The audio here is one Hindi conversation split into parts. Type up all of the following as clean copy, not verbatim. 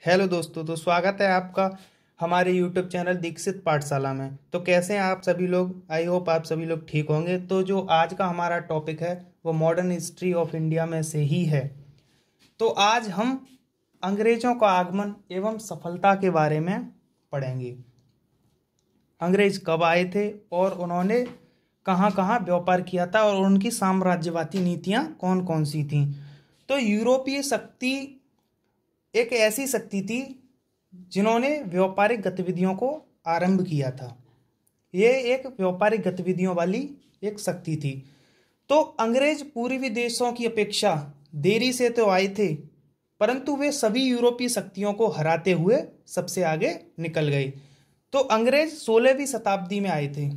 हेलो दोस्तों, तो स्वागत है आपका हमारे यूट्यूब चैनल दीक्षित पाठशाला में। तो कैसे हैं आप सभी लोग? आई होप आप सभी लोग ठीक होंगे। तो जो आज का हमारा टॉपिक है वो मॉडर्न हिस्ट्री ऑफ इंडिया में से ही है। तो आज हम अंग्रेजों का आगमन एवं सफलता के बारे में पढ़ेंगे। अंग्रेज कब आए थे और उन्होंने कहाँ कहाँ व्यापार किया था और उनकी साम्राज्यवादी नीतियाँ कौन कौन सी थीं। तो यूरोपीय शक्ति एक ऐसी शक्ति थी जिन्होंने व्यापारिक गतिविधियों को आरंभ किया था। ये एक व्यापारिक गतिविधियों वाली एक शक्ति थी। तो अंग्रेज पूर्वी देशों की अपेक्षा देरी से तो आए थे, परंतु वे सभी यूरोपीय शक्तियों को हराते हुए सबसे आगे निकल गए। तो अंग्रेज 16वीं शताब्दी में आए थे।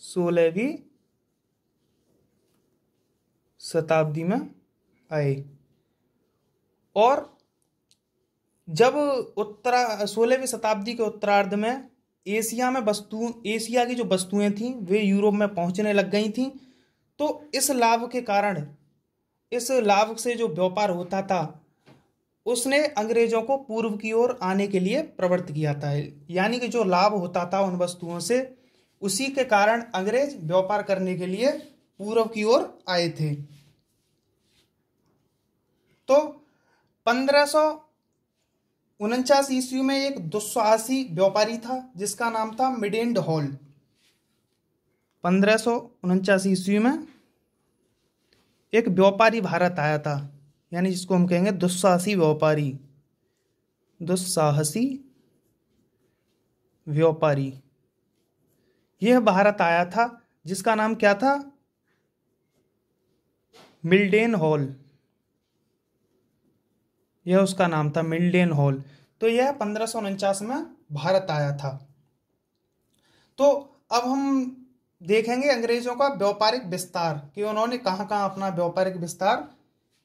16वीं शताब्दी में आए और जब 16वीं शताब्दी के उत्तरार्ध में एशिया की जो वस्तुएं थीं वे यूरोप में पहुंचने लग गई थीं। तो इस लाभ के कारण, इस लाभ से जो व्यापार होता था उसने अंग्रेजों को पूर्व की ओर आने के लिए प्रवृत्त किया था। यानी कि जो लाभ होता था उन वस्तुओं से, उसी के कारण अंग्रेज व्यापार करने के लिए पूर्व की ओर आए थे। तो 1549 ईस्वी में एक दुस्साहसी व्यापारी था जिसका नाम था मिडेंड हॉल। 1549 ईस्वी में एक व्यापारी भारत आया था, यानी जिसको हम कहेंगे दुस्साहसी व्यापारी। दुस्साहसी व्यापारी यह भारत आया था, जिसका नाम क्या था? मिल्डेन हॉल। यह उसका नाम था, मिल्डेन हॉल। तो यह 1549 में भारत आया था। तो अब हम देखेंगे अंग्रेजों का व्यापारिक विस्तार कि उन्होंने कहाँ कहाँ अपना व्यापारिक विस्तार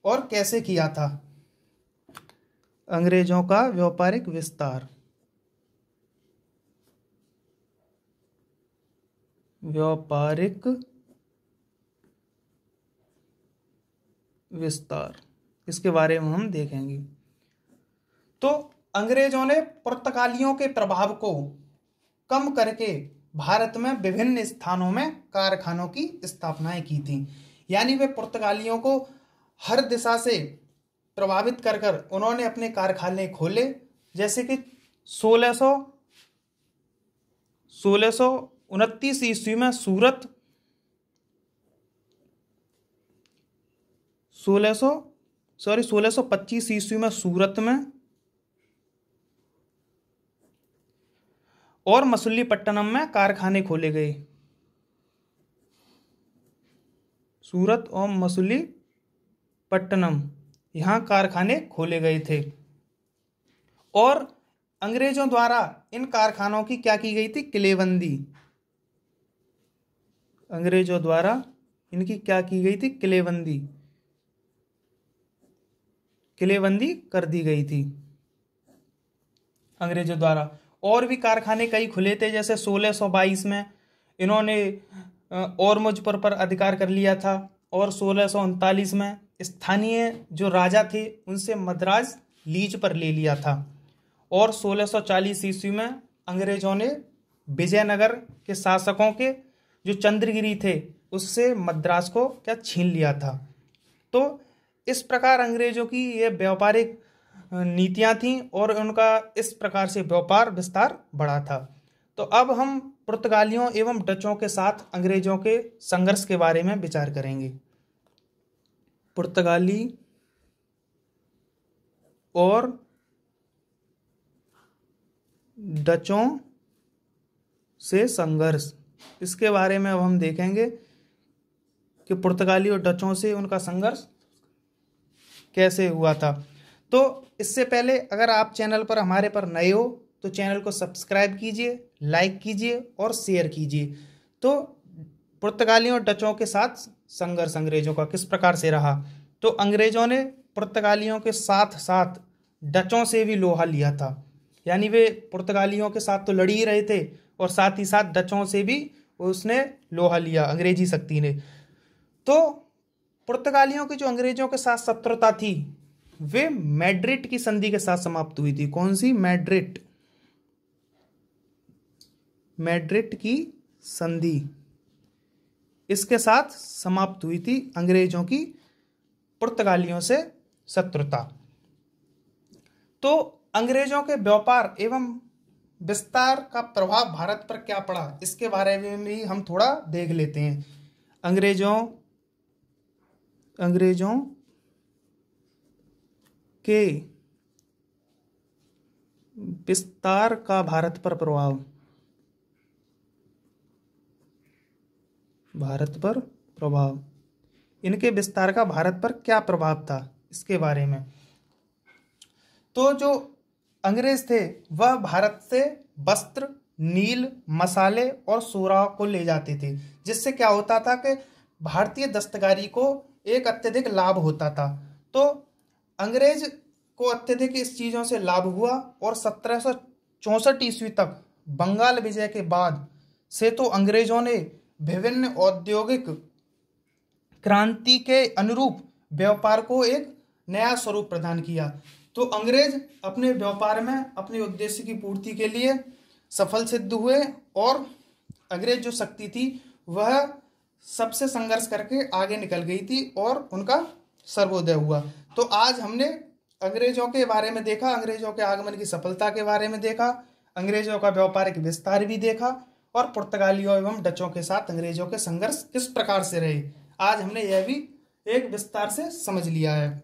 और कैसे किया था। अंग्रेजों का व्यापारिक विस्तार, व्यापारिक विस्तार, इसके बारे में हम देखेंगे। तो अंग्रेजों ने पुर्तगालियों के प्रभाव को कम करके भारत में विभिन्न स्थानों में कारखानों की स्थापनाएं की थी। यानी वे पुर्तगालियों को हर दिशा से प्रभावित कर कर उन्होंने अपने कारखाने खोले। जैसे कि 1629 ईस्वी में सूरत, 1625 ईस्वी में सूरत में और मछलीपट्टनम में कारखाने खोले गए। सूरत और मछलीपट्टनम, यहाँ कारखाने खोले गए थे। और अंग्रेजों द्वारा इन कारखानों की क्या की गई थी? किलेबंदी। अंग्रेजों द्वारा इनकी क्या की गई थी? किलेबंदी। किलेबंदी कर दी गई थी अंग्रेजों द्वारा। और भी कारखाने कई खुले थे। जैसे 1622 में इन्होंने और मुजफ्फर पर अधिकार कर लिया था और 1639 में स्थानीय जो राजा थे उनसे मद्रास लीज पर ले लिया था। और 1640 ईस्वी में अंग्रेजों ने विजयनगर के शासकों के जो चंद्रगिरी थे उससे मद्रास को क्या छीन लिया था। तो इस प्रकार अंग्रेजों की ये व्यापारिक नीतियां थीं और उनका इस प्रकार से व्यापार विस्तार बढ़ा था। तो अब हम पुर्तगालियों एवं डचों के साथ अंग्रेजों के संघर्ष के बारे में विचार करेंगे। पुर्तगाली और डचों से संघर्ष, इसके बारे में अब हम देखेंगे कि पुर्तगाली और डचों से उनका संघर्ष कैसे हुआ था। तो इससे पहले अगर आप चैनल पर हमारे पर नए हो तो चैनल को सब्सक्राइब कीजिए, लाइक कीजिए और शेयर कीजिए। तो पुर्तगालियों और डचों के साथ संघर्ष अंग्रेजों का किस प्रकार से रहा। तो अंग्रेजों ने पुर्तगालियों के साथ साथ डचों से भी लोहा लिया था। यानी वे पुर्तगालियों के साथ तो लड़ ही रहे थे और साथ ही साथ डचों से भी उसने लोहा लिया, अंग्रेजी शक्ति ने। तो पुर्तगालियों की जो अंग्रेजों के साथ शत्रुता थी वे मैड्रिड की संधि के साथ समाप्त हुई थी। कौन सी? मैड्रिड की संधि इसके साथ समाप्त हुई थी। अंग्रेजों की पुर्तगालियों से शत्रुता। तो अंग्रेजों के व्यापार एवं विस्तार का प्रभाव भारत पर क्या पड़ा, इसके बारे में भी हम थोड़ा देख लेते हैं। अंग्रेजों के विस्तार का भारत पर प्रभाव, इनके विस्तार का भारत पर क्या प्रभाव था, इसके बारे में। तो जो अंग्रेज थे वह भारत से वस्त्र, नील, मसाले और सुराह को ले जाते थे, जिससे क्या होता था कि भारतीय दस्तकारी को एक अत्यधिक लाभ होता था। तो अंग्रेज को अत्यधिक इस चीज़ों से लाभ हुआ और 1764 ईस्वी तक बंगाल विजय के बाद से तो अंग्रेजों ने विभिन्न औद्योगिक क्रांति के अनुरूप व्यापार को एक नया स्वरूप प्रदान किया। तो अंग्रेज अपने व्यापार में अपने उद्देश्य की पूर्ति के लिए सफल सिद्ध हुए और अंग्रेज जो शक्ति थी वह सबसे संघर्ष करके आगे निकल गई थी और उनका सर्वोदय हुआ। तो आज हमने अंग्रेजों के बारे में देखा, अंग्रेजों के आगमन की सफलता के बारे में देखा, अंग्रेजों का व्यापारिक विस्तार भी देखा और पुर्तगालियों एवं डचों के साथ अंग्रेजों के संघर्ष किस प्रकार से रहे, आज हमने यह भी एक विस्तार से समझ लिया है।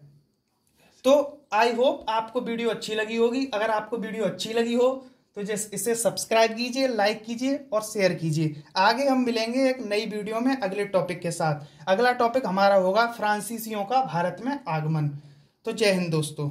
तो आई होप आपको वीडियो अच्छी लगी होगी। अगर आपको वीडियो अच्छी लगी हो तो इसे सब्सक्राइब कीजिए, लाइक कीजिए और शेयर कीजिए। आगे हम मिलेंगे एक नई वीडियो में अगले टॉपिक के साथ। अगला टॉपिक हमारा होगा फ्रांसीसियों का भारत में आगमन। तो जय हिंद दोस्तों।